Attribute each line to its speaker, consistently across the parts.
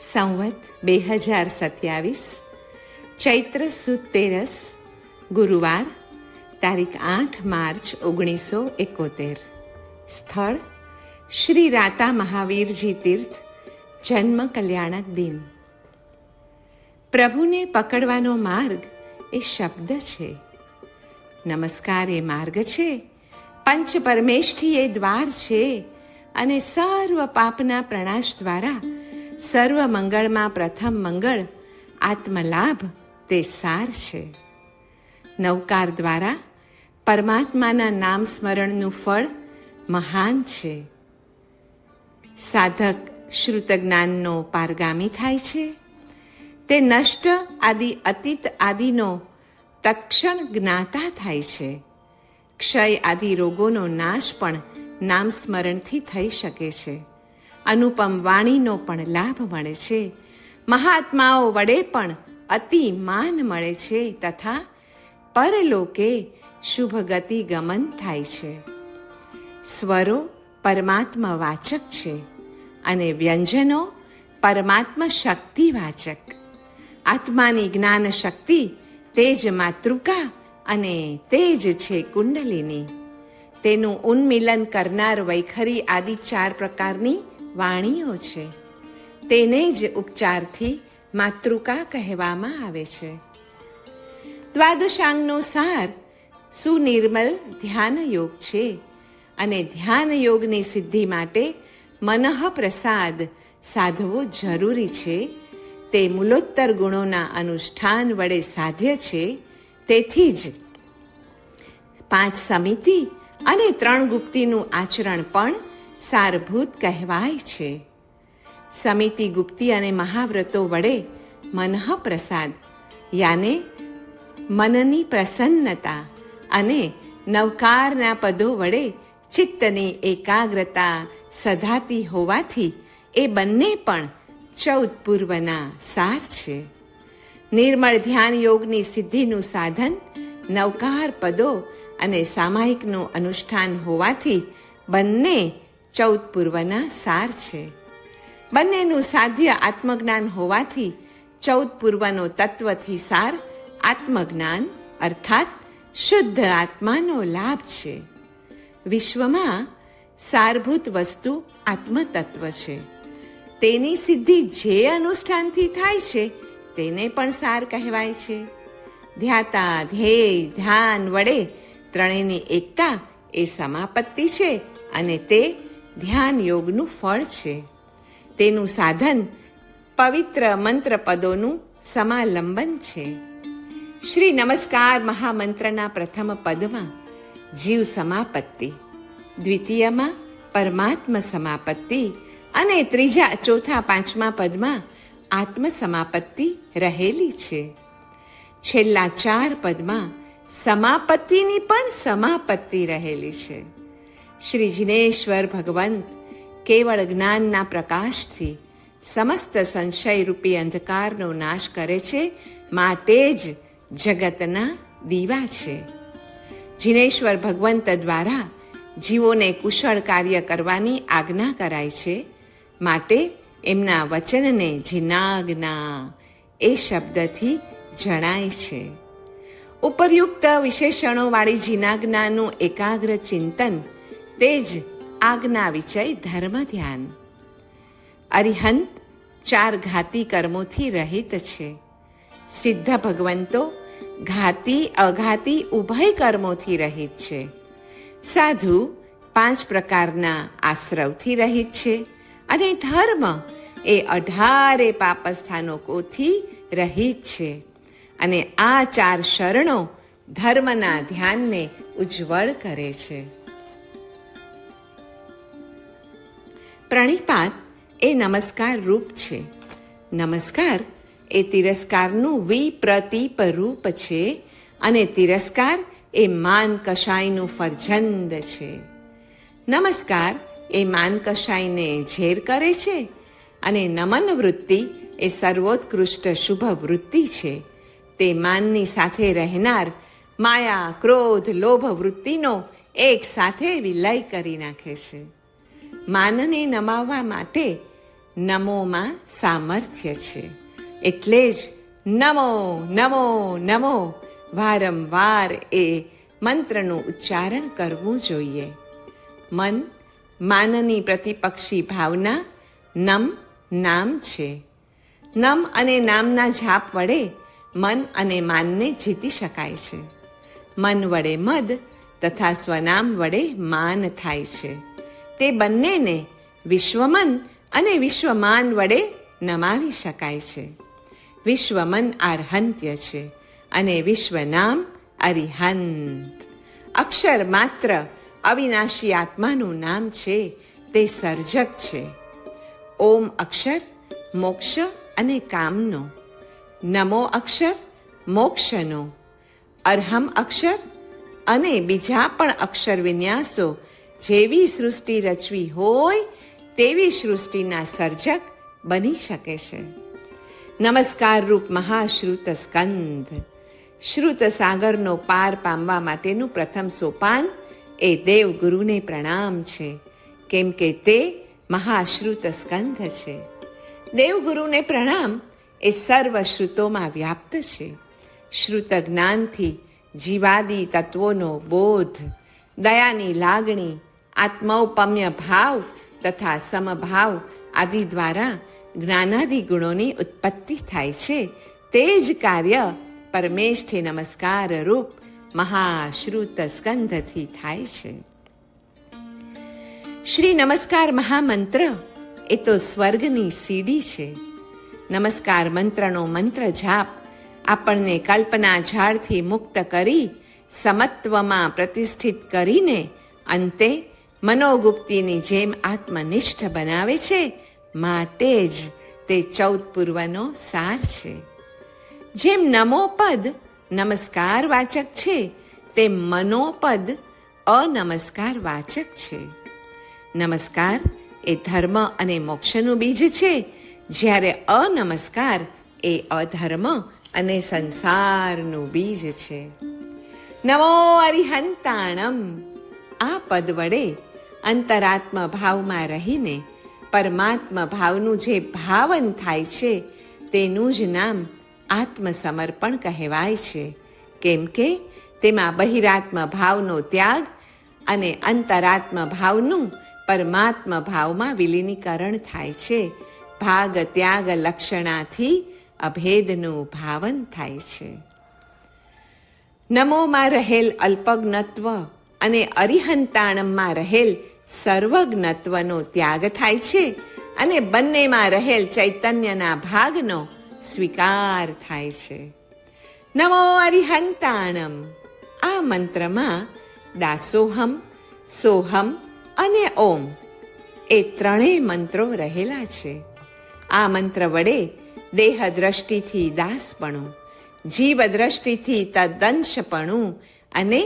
Speaker 1: સંવત 2027 ચૈત્ર સુદ 13 ગુરુવાર તારીખ 8 માર્ચ 1971 સ્થળ શ્રી રાતા મહાવીરજી તીર્થ જન્મ કલ્યાણક દિન. પ્રભુને પકડવાનો માર્ગ એ શબ્દ છે. નમસ્કાર એ માર્ગ છે. પંચ પરમેષ્ઠી એ દ્વાર છે અને સર્વ પાપના પ્રણાશ દ્વારા સર્વ મંગળમાં પ્રથમ મંગળ આત્મલાભ તે સાર છે. નવકાર દ્વારા પરમાત્માના નામ સ્મરણનું ફળ મહાન છે. સાધક શ્રુત જ્ઞાનનો પારગામી થાય છે. તે નષ્ટ આદિ અતીત આદિનો તત્ક્ષણ જ્ઞાતા થાય છે. ક્ષય આદિ રોગોનો નાશ પણ નામ સ્મરણથી થઈ શકે છે. અનુપમ વાણીનો પણ લાભ મળે છે. મહાત્માઓ વડે પણ અતિ માન મળે છે તથા પરલોકે શુભ ગતિ ગમન થાય છે. સ્વરો પરમાત્મા વાચક છે અને વ્યંજનો પરમાત્મા શક્તિ વાચક. આત્માની જ્ઞાન શક્તિ તેજ માતૃકા અને તેજ છે કુંડલિની. તેનું ઉન્મિલન કરનાર વૈખરી આદિ 4 પ્રકારની વાણીઓ છે. તેને જ ઉપચારથી માતૃકા કહેવામાં આવે છે. દ્વાદશાંગનો સાર સુનિર્મલ ધ્યાન યોગ છે અને ધ્યાન યોગની સિદ્ધિ માટે મનઃ પ્રસાદ સાધવો જરૂરી છે. તે મૂલોત્તર ગુણોના અનુષ્ઠાન વડે સાધ્ય છે. તેથી જ 5 સમિતિ અને 3 ગુપ્તિનું આચરણ પણ સારભૂત કહેવાય છે. સમિતિ ગુપ્તિ અને મહાવ્રતો વડે મનઃ પ્રસાદ યાને મનની પ્રસન્નતા અને નવકારના પદો વડે ચિત્તની એકાગ્રતા સધાતી હોવાથી એ બંને પણ 14 પૂર્વના સાર છે. નિર્મળ ધ્યાન યોગની સિદ્ધિનું સાધન નવકાર પદો અને સામાયિકનું અનુષ્ઠાન હોવાથી બંને 14 પૂર્વના સાર છે. બંનેનું સાધ્ય આત્મજ્ઞાન હોવાથી 14 પૂર્વનો તત્વથી સાર આત્મજ્ઞાન અર્થાત શુદ્ધ આત્માનો લાભ છે. વિશ્વમાં સારભૂત વસ્તુ આત્મતત્વ છે. તેની સિદ્ધિ જે અનુષ્ઠાનથી થાય છે તેને પણ સાર કહેવાય છે. ધ્યાતા ધ્યેય ધ્યાન વડે ત્રણેયની એકતા એ સમાપત્તિ છે અને તે ધ્યાન યોગનું ફળ છે. તેનું સાધન પવિત્ર મંત્ર પદોનું સમાલંબન છે. શ્રી નમસ્કાર મહામંત્રના પ્રથમ પદમાં જીવ સમાપત્તિ, દ્વિતીયમાં પરમાત્મ સમાપત્તિ અને ત્રીજા, ચોથા, 5મા પદમાં આત્મ સમાપત્તિ રહેલી છે. છેલ્લા 4 પદમાં સમાપત્તિની પણ સમાપત્તિ રહેલી છે. શ્રી જિનેશ્વર ભગવંત કેવળ જ્ઞાનના પ્રકાશથી સમસ્ત સંશયરૂપી અંધકારનો નાશ કરે છે. માટે જ જગતના દીવા છે. જિનેશ્વર ભગવંત દ્વારા જીવોને કુશળ કાર્ય કરવાની આજ્ઞા કરાય છે. માટે એમના વચનને જિનાજ્ઞા એ શબ્દથી જણાય છે. ઉપરયુક્ત વિશેષણોવાળી જિનાજ્ઞાનું એકાગ્ર ચિંતન તે જ આજ્ઞા વિચય ધર્મ ધ્યાન. અરિહંત 4 ઘાતી કર્મોથી રહિત છે. સિદ્ધ ભગવંતો ઘાતી અઘાતી ઉભય કર્મોથી રહિત છે. સાધુ 5 પ્રકારના આશ્રવથી રહિત છે અને ધર્મ એ 18 પાપસ્થાનકોથી રહિત છે. અને આ 4 શરણો ધર્મના ધ્યાનને ઉજ્જવળ કરે છે. પ્રણિપાત એ નમસ્કાર રૂપ છે. નમસ્કાર એ તિરસ્કારનું વિપ્રતીપ રૂપ છે અને તિરસ્કાર એ માન કશાયનું ફરજંદ છે. નમસ્કાર એ માન કશાયને ઝેર કરે છે અને નમન વૃત્તિ એ સર્વોત્કૃષ્ટ શુભ વૃત્તિ છે. તે માનની સાથે રહેનાર માયા, ક્રોધ, લોભ વૃત્તિનો એક સાથે વિલય કરી નાખે છે. માનને નમાવવા માટે નમોમાં સામર્થ્ય છે. એટલે જ નમો નમો નમો વારંવાર એ મંત્રનું ઉચ્ચારણ કરવું જોઈએ. મન માનની પ્રતિપક્ષી ભાવના નમ નામ છે. નમ અને નામના જાપ વડે મન અને માનને જીતી શકાય છે. મન વડે મદ તથા સ્વનામ વડે માન થાય છે. તે બંનેને વિશ્વમન અને વિશ્વમાન વડે નમાવી શકાય છે. વિશ્વમન આર્હંત્ય છે અને વિશ્વનામ અરિહંત. અક્ષર માત્ર અવિનાશી આત્માનું નામ છે. તે સર્જક છે. ઓમ અક્ષર મોક્ષ અને કામનો, નમો અક્ષર મોક્ષનો, અર્હમ અક્ષર અને બીજા પણ અક્ષર વિન્યાસો જેવી સૃષ્ટિ રચવી હોય તેવી સૃષ્ટિના સર્જક બની શકે છે. નમસ્કાર રૂપ મહાશ્રુત સ્કંદ. શ્રુત સાગરનો પાર પામવા માટેનું પ્રથમ સોપાન એ દેવગુરુને પ્રણામ છે, કેમ કે તે મહાશ્રુત સ્કંદ છે. દેવગુરુને પ્રણામ એ સર્વ શ્રુતોમાં વ્યાપ્ત છે. શ્રુત જ્ઞાનથી જીવાદી તત્વોનો બોધ, દયાની લાગણી, આત્મૌપમ્ય ભાવ તથા સમભાવ આદિ દ્વારા જ્ઞાનાદિ ગુણોની ઉત્પત્તિ થાય છે. તે જ કાર્ય પરમેષ્ઠી નમસ્કાર રૂપ મહાશ્રુત સ્કંધથી થાય છે. શ્રી નમસ્કાર મહામંત્ર એ તો સ્વર્ગની સીડી છે. નમસ્કાર મંત્રનો મંત્ર જાપ આપણને કલ્પના ઝાડથી મુક્ત કરી સમત્વમાં પ્રતિષ્ઠિત કરીને અંતે મનોગુપ્તિની જેમ આત્મનિષ્ઠ બનાવે છે. માટે જ તે 14 પૂર્વનો સાર છે. જેમ નમો પદ નમસ્કાર વાચક છે, તેમ મનોપદ અનમસ્કાર વાચક છે. નમસ્કાર એ ધર્મ અને મોક્ષનું બીજ છે, જ્યારે અનમસ્કાર એ અધર્મ અને સંસારનું બીજ છે. નમો અરિહંતાણમ. આ પદ વડે અંતરાત્મ ભાવમાં રહીને પરમાત્મ ભાવનું જે ભાવન થાય છે તેનું જ નામ આત્મસમર્પણ કહેવાય છે. કેમ કે તેમાં બહિરાત્મ ભાવનો ત્યાગ અને અંતરાત્મ ભાવનું પરમાત્મ ભાવમાં વિલીનીકરણ થાય છે. ભાગ ત્યાગ લક્ષણાથી અભેદનું ભાવન થાય છે. નમોમાં રહેલ અલ્પજ્ઞત્વ અને અરિહંતાણમમાં રહેલ સર્વજ્ઞત્વનો ત્યાગ થાય છે અને બંનેમાં રહેલ ચૈતન્યના ભાગનો સ્વીકાર થાય છે. નમો અરિહંતાણમ. આ મંત્રમાં દાસોહમ, સોહમ અને ઓમ એ ત્રણેય મંત્રો રહેલા છે. આ મંત્ર વડે દેહ દ્રષ્ટિથી દાસપણું, જીવ દ્રષ્ટિથી તદંશપણું અને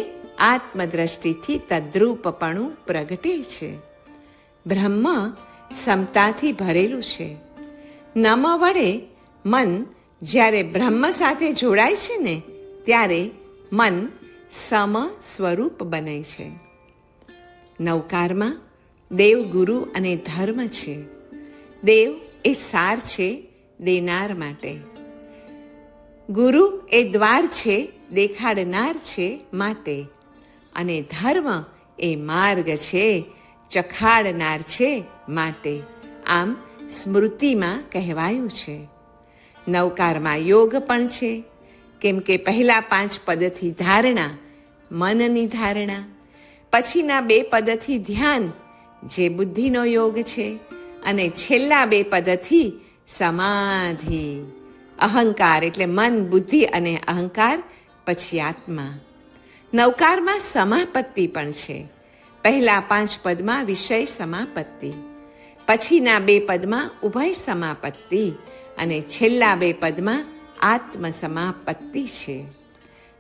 Speaker 1: આત્મદ્રષ્ટિથી તદ્રૂપપણું પ્રગટે છે. બ્રહ્મ સમતાથી ભરેલું છે. નમ વડે મન જ્યારે બ્રહ્મ સાથે જોડાય છે ને ત્યારે મન સમ સ્વરૂપ બને છે. નવકારમાં દેવ, ગુરુ અને ધર્મ છે. દેવ એ સાર છે દેનાર માટે, ગુરુ એ દ્વાર છે દેખાડનાર છે માટે, અને ધર્મ એ માર્ગ છે ચખાડનાર છે માટે. આમ સ્મૃતિમાં કહેવાયું છે. નવકારમાં યોગ પણ છે, કેમ કે પહેલા 5 પદથી ધારણા, મનની ધારણા, પછીના 2 પદથી ધ્યાન જે બુદ્ધિનો યોગ છે, અને છેલ્લા 2 પદથી સમાધિ, અહંકાર એટલે મન, બુદ્ધિ અને અહંકાર, પછી આત્મા. નવકારમાં સમાપત્તિ પણ છે. પહેલા 5 પદમાં વિષય સમાપત્તિ, પછીના 2 પદમાં ઉભય સમાપત્તિ અને છેલ્લા 2 પદમાં આત્મ સમાપત્તિ છે.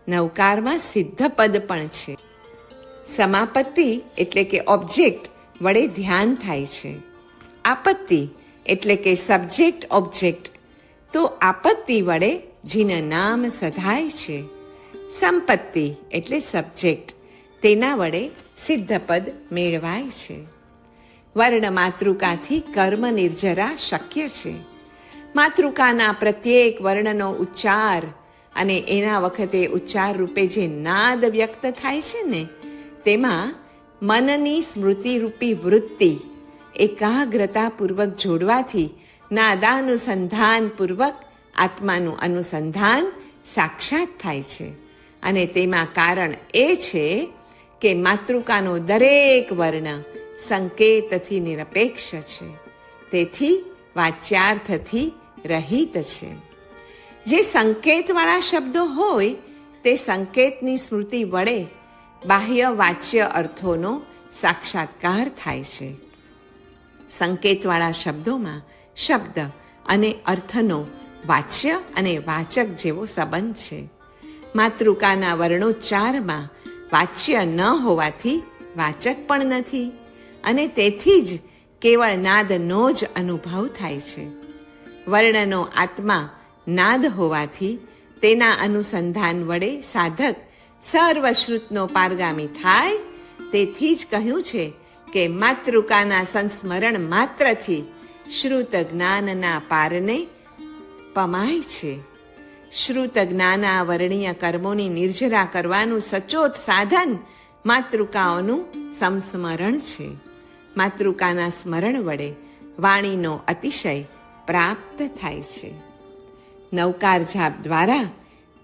Speaker 1: નવકારમાં સિદ્ધ પદ પણ છે. સમાપત્તિ એટલે કે ઓબ્જેક્ટ વડે ધ્યાન થાય છે. આપત્તિ એટલે કે સબ્જેક્ટ ઓબ્જેક્ટ, તો આપત્તિ વડે જીને નામ સધાય છે. સંપત્તિ એટલે સબ્જેક્ટ, તેના વડે સિદ્ધ પદ મેળવાય છે. વર્ણ માતૃકાથી કર્મ નિર્જરા શક્ય છે. માતૃકાના પ્રત્યેક વર્ણનો ઉચ્ચાર અને એના વખતે ઉચ્ચાર રૂપે જે નાદ વ્યક્ત થાય છે ને, તેમાં મનની સ્મૃતિરૂપી વૃત્તિ એકાગ્રતાપૂર્વક જોડવાથી નાદાનુસંધાનપૂર્વક આત્માનું અનુસંધાન સાક્ષાત થાય છે. અને તેમાં કારણ એ છે કે માતૃકાનો દરેક વર્ણ સંકેતથી નિરપેક્ષ છે, તેથી વાચ્યાર્થથી રહિત છે. જે સંકેતવાળા શબ્દો હોય તે સંકેતની સ્મૃતિ વડે બાહ્ય વાચ્ય અર્થોનો સાક્ષાત્કાર થાય છે. સંકેતવાળા શબ્દોમાં શબ્દ અને અર્થનો વાચ્ય અને વાચક જેવો સંબંધ છે. માતૃકાના વર્ણોચ્ચારમાં વાચ્ય ન હોવાથી વાચક પણ નથી, અને તેથી જ કેવળ નાદનો જ અનુભવ થાય છે. વર્ણનો આત્મા નાદ હોવાથી તેના અનુસંધાન વડે સાધક સર્વશ્રુતનો પારગામી થાય. તેથી જ કહ્યું છે કે માતૃકાના સંસ્મરણ માત્રથી શ્રુત જ્ઞાનના પારને પમાય છે. શ્રુત જ્ઞાનાવરણીય કર્મોની નિર્જરા કરવાનું સચોટ સાધન માતૃકાઓનું સંસ્મરણ છે. માતૃકાના સ્મરણ વડે વાણીનો અતિશય પ્રાપ્ત થાય છે. નવકાર જાપ દ્વારા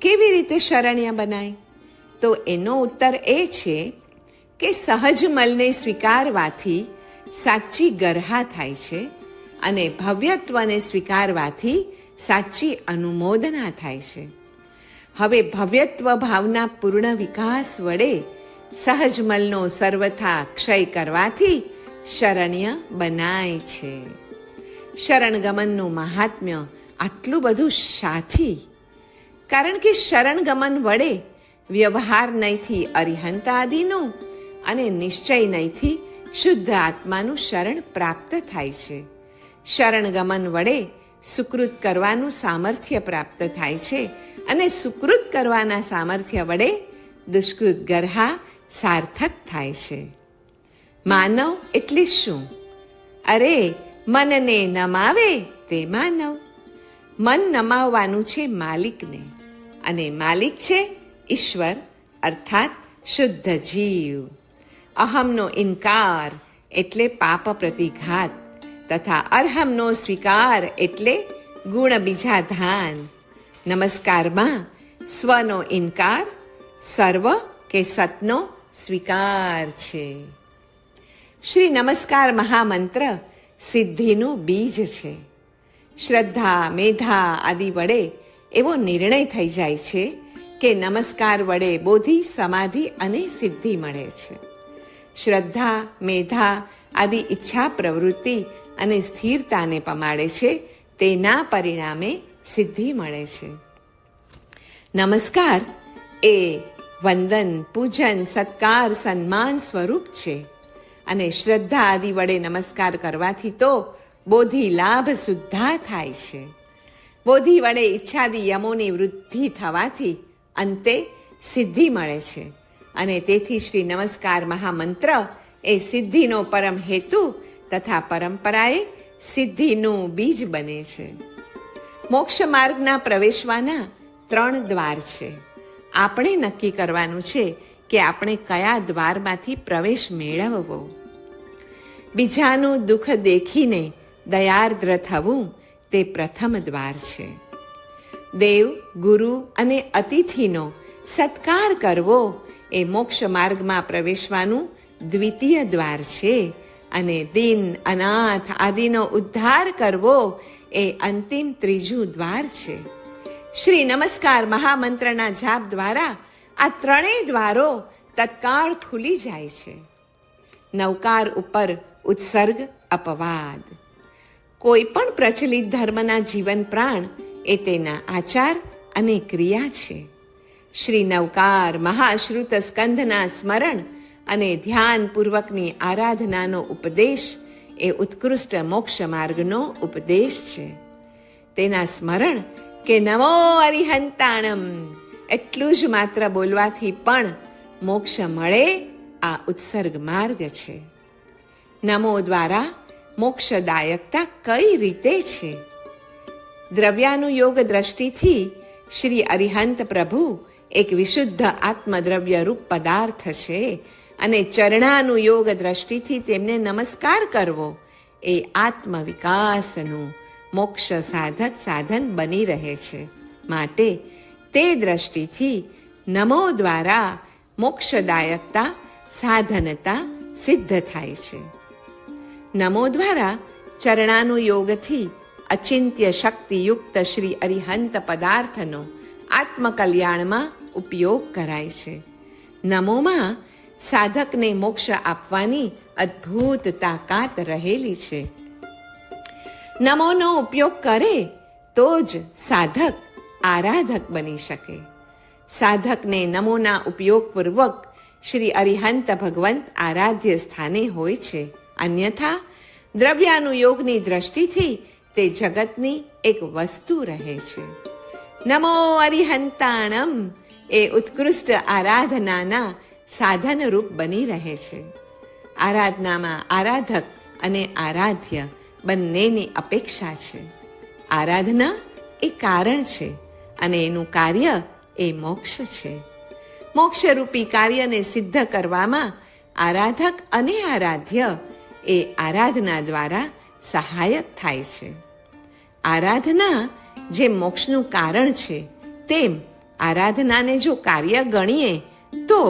Speaker 1: કેવી રીતે શરણ્ય બનાય? તો એનો ઉત્તર એ છે કે સહજ મલને સ્વીકારવાથી સાચી ગરહા થાય છે, અને ભવ્યત્વને સ્વીકારવાથી સાચી અનુમોદના થાય છે. હવે ભવ્યત્વ ભાવના પૂર્ણ વિકાસ વડે સહજ મલનો સર્વથા ક્ષય કરવાથી શરણ્ય બનાય છે. શરણગમનનું મહાત્મ્ય આટલું બધું શાથી? કારણ કે શરણગમન વડે વ્યવહાર નહીંથી અરિહંત આદિનું અને નિશ્ચય નહીંથી શુદ્ધ આત્માનું શરણ પ્રાપ્ત થાય છે. શરણગમન વડે સુકૃત કરવાનું સામર્થ્ય પ્રાપ્ત થાય છે, અને સુકૃત કરવાના સામર્થ્ય વડે દુષ્કૃત ગરહા સાર્થક થાય છે. માનવ એટલે શું? અરે, મનને નમાવે તે માનવ. મન નમાવવાનું છે માલિકને, અને માલિક છે ઈશ્વર, અર્થાત શુદ્ધ જીવ. અહમનો ઇનકાર એટલે પાપ પ્રતિઘાત, તથા અર્હમનો સ્વીકાર એટલે ગુણ બીજાધાન. નમસ્કારમાં સ્વનો ઇનકાર, સર્વ કે સતનો સ્વીકાર છે. શ્રી નમસ્કાર મહામંત્ર સિદ્ધિનું બીજ છે. શ્રદ્ધા, મેધા આદિ વડે એવો નિર્ણય થઈ જાય છે કે નમસ્કાર વડે બોધિ, સમાધિ અને સિદ્ધિ મળે છે. શ્રદ્ધા, મેધા આદિ ઈચ્છા પ્રવૃત્તિ અને સ્થિરતાને પમાડે છે, તેના પરિણામે સિદ્ધિ મળે છે. નમસ્કાર એ વંદન, પૂજન, સત્કાર, સન્માન સ્વરૂપ છે, અને શ્રદ્ધા આદિ વડે નમસ્કાર કરવાથી તો બોધિ લાભ સુદ્ધા થાય છે. બોધિ વડે ઈચ્છાદિ યમોની વૃદ્ધિ થવાથી અંતે સિદ્ધિ મળે છે, અને તેથી શ્રી નમસ્કાર મહામંત્ર એ સિદ્ધિનો પરમ હેતુ તથા પરંપરાએ સિદ્ધિનું બીજ બને છે. મોક્ષ માર્ગના પ્રવેશવાના 3 દ્વાર છે. આપણે નક્કી કરવાનું છે કે આપણે કયા દ્વારમાંથી પ્રવેશ મેળવવો. બીજાનું દુઃખ દેખીને દયાર્દ્ર થવું તે પ્રથમ દ્વાર છે. દેવ, ગુરુ અને અતિથિનો સત્કાર કરવો એ મોક્ષ માર્ગમાં પ્રવેશવાનું દ્વિતીય દ્વાર છે, અને દીન, અનાથ આદિનો ઉદ્ધાર કરવો એ અંતિમ ત્રીજું દ્વાર છે. શ્રી નમસ્કાર મહામંત્રના જાપ દ્વારા આ 3 દ્વારો તત્કાળ ખુલી જાય છે. નવકાર ઉપર ઉત્સર્ગ અપવાદ. કોઈ પણ પ્રચલિત ધર્મના જીવન પ્રાણ એ તેના આચાર અને ક્રિયા છે. શ્રી નવકાર મહાશ્રુત સ્કંધના સ્મરણ અને ધ્યાનપૂર્વકની આરાધનાનો ઉપદેશ એ ઉત્કૃષ્ટ મોક્ષ માર્ગનો ઉપદેશ છે. તેના સ્મરણ કે નમો અરિહંતાણમ એટલું જ માત્ર બોલવાથી પણ મોક્ષ મળે, આ ઉત્સર્ગ માર્ગ છે. નમો દ્વારા મોક્ષદાયકતા કઈ રીતે છે? દ્રવ્યાનુયોગ દ્રષ્ટિથી શ્રી અરિહંત પ્રભુ એક વિશુદ્ધ આત્મદ્રવ્ય રૂપ પદાર્થ છે અને ચરણાનુયોગ દ્રષ્ટિથી તેમને નમસ્કાર કરવો એ આત્મવિકાસનું મોક્ષ સાધક સાધન બની રહે છે. માટે તે દ્રષ્ટિથી નમો દ્વારા મોક્ષદાયકતા સાધનતા સિદ્ધ થાય છે. નમો દ્વારા ચરણાનુયોગથી અચિંત્ય શક્તિયુક્ત શ્રી અરિહંત પદાર્થનો આત્મકલ્યાણમાં ઉપયોગ કરાય છે. નમોમાં સાધકને મોક્ષ આપવાની અદ્ભુત તાકાત રહેલી છે. નમોનો ઉપયોગ કરે તો જ સાધક આરાધક બની શકે. સાધકને નમોના ઉપયોગપૂર્વક શ્રી અરિહંત ભગવંત આરાધ્ય સ્થાને હોય છે. અન્યથા દ્રવ્યાનુયોગની દ્રષ્ટિથી તે જગતની એક વસ્તુ રહે છે. નમો અરિહંતાણમ એ ઉત્કૃષ્ટ આરાધનાના સાધનરૂપ બની રહે છે. આરાધનામાં આરાધક અને આરાધ્ય બંનેની અપેક્ષા છે. આરાધના એ કારણ છે અને એનું કાર્ય એ મોક્ષ છે. મોક્ષરૂપી કાર્યને સિદ્ધ કરવામાં આરાધક અને આરાધ્ય એ આરાધના દ્વારા સહાયક થાય છે. આરાધના જેમ મોક્ષનું કારણ છે તેમ આરાધનાને જો કાર્ય ગણીએ તો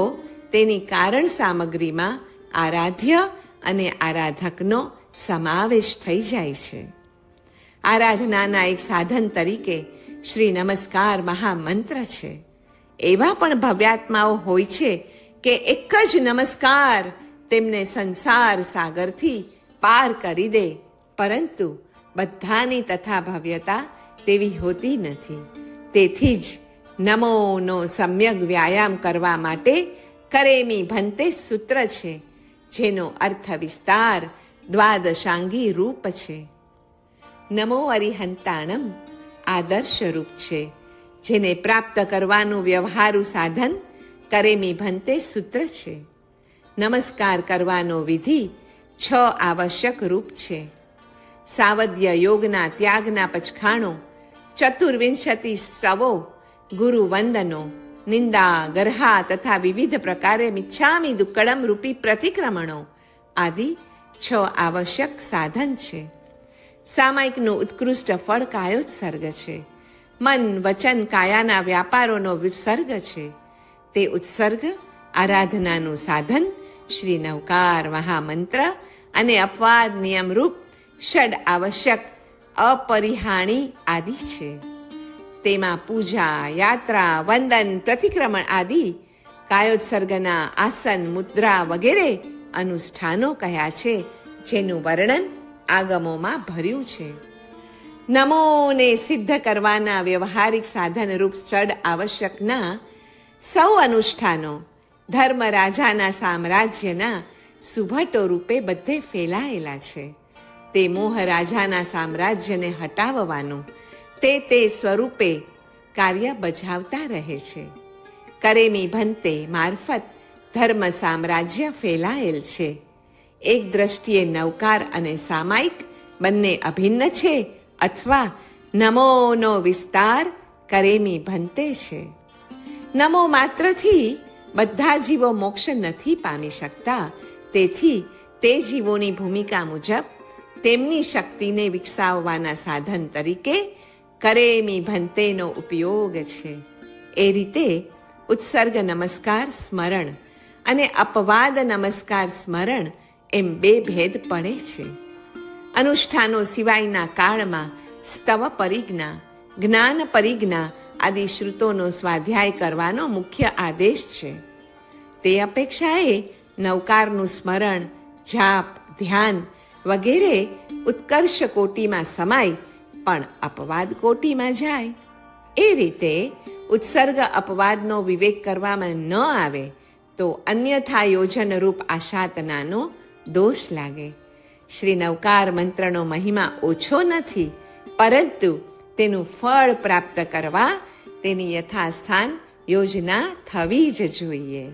Speaker 1: તેની કારણ સામગ્રીમાં આરાધ્ય અને આરાધકનો સમાવેશ થઈ જાય છે. આરાધનાના એક સાધન તરીકે શ્રી નમસ્કાર મહામંત્ર છે. એવા પણ ભવ્યાત્માઓ હોય છે કે એક જ નમસ્કાર તેમને સંસાર સાગરથી પાર કરી દે, પરંતુ બધાની તથા ભવ્યતા તેવી હોતી નથી. તેથી જ નમોનો સમ્યક વ્યાયામ કરવા માટે કરેમી ભંતે સૂત્ર છે, જેનો અર્થ વિસ્તાર દ્વાદશાંગી રૂપ છે. નમો અરિહંતાણમ આદર્શ રૂપ છે, જેને પ્રાપ્ત કરવાનું વ્યવહારુ સાધન કરેમી ભંતે સૂત્ર છે. નમસ્કાર કરવાનો વિધિ 6 આવશ્યક રૂપ છે. સાવધ્ય યોગના ત્યાગના પચખાણો, 24 સ્તવો, ગુરુ વંદનો, નિંદા ગર્હા તથા વિવિધ પ્રકારે મિચ્છામી દુક્કડમ રૂપી પ્રતિક્રમણો આદિ 6 આવશ્યક સાધન છે. સામાયિકનું ઉત્કૃષ્ટ ફળ કાયોત્સર્ગ છે. મન વચન કાયાના વ્યાપારોનો વિસર્ગ છે. તે ઉત્સર્ગ આરાધનાનું સાધન શ્રી નવકાર મહામંત્ર અને અપવાદ નિયમરૂપ ષડ આવશ્યક અપરિહાણી આદિ છે. તેમાં પૂજા, યાત્રા, વંદન, પ્રતિક્રમણ આદિ કાયોત્સર્ગના આસન, મુદ્રા વગેરે અનુષ્ઠાનો કહ્યા છે, જેનું વર્ણન આગમોમાં ભર્યું છે. નમોને સિદ્ધ કરવાના વ્યવહારિક સાધનરૂપ ષડ આવશ્યકના સૌ અનુષ્ઠાનો ધર્મરાજાના સામ્રાજ્યના સુભટો રૂપે બધે ફેલાયેલા છે. તે મોહ રાજાના સામ્રાજ્યને હટાવવાનું તે સ્વરૂપે કાર્ય બજાવતા રહે છે. કરેમી ભંતે મારફત ધર્મ સામ્રાજ્ય ફેલાયેલ છે. એક દ્રષ્ટિએ નવકાર અને સામાયિક બંને અભિન્ન છે, અથવા નમોનો વિસ્તાર કરેમી ભંતે છે. નમો માત્રથી બધા જીવો મોક્ષ નથી પામી શકતા. તેથી તે જીવોની ભૂમિકા મુજબ તેમની શક્તિને વિકસાવવાના સાધન તરીકે કરેમી ભંતેનો ઉપયોગ છે. એ રીતે ઉત્સર્ગ નમસ્કાર સ્મરણ અને અપવાદ નમસ્કાર સ્મરણ એમ 2 ભેદ પડે છે. અનુષ્ઠાનો સિવાયના કાળમાં સ્તવ પરિજ્ઞા, જ્ઞાન પરિજ્ઞા આદિ શ્રુતોનો સ્વાધ્યાય કરવાનો મુખ્ય આદેશ છે. તે અપેક્ષાએ નવકારનું સ્મરણ, જાપ, ધ્યાન વગેરે ઉત્કર્ષ કોટીમાં સમાય પણ અપવાદ કોટીમાં જાય. એ રીતે ઉત્સર્ગ અપવાદનો વિવેક કરવામાં ન આવે તો અન્યથા યોજનરૂપ આશાતનાનો દોષ લાગે. શ્રી નવકાર મંત્રનો મહિમા ઓછો નથી, પરંતુ તેનું ફળ પ્રાપ્ત કરવા તેની યથાસ્થાન યોજના થવી જ જોઈએ.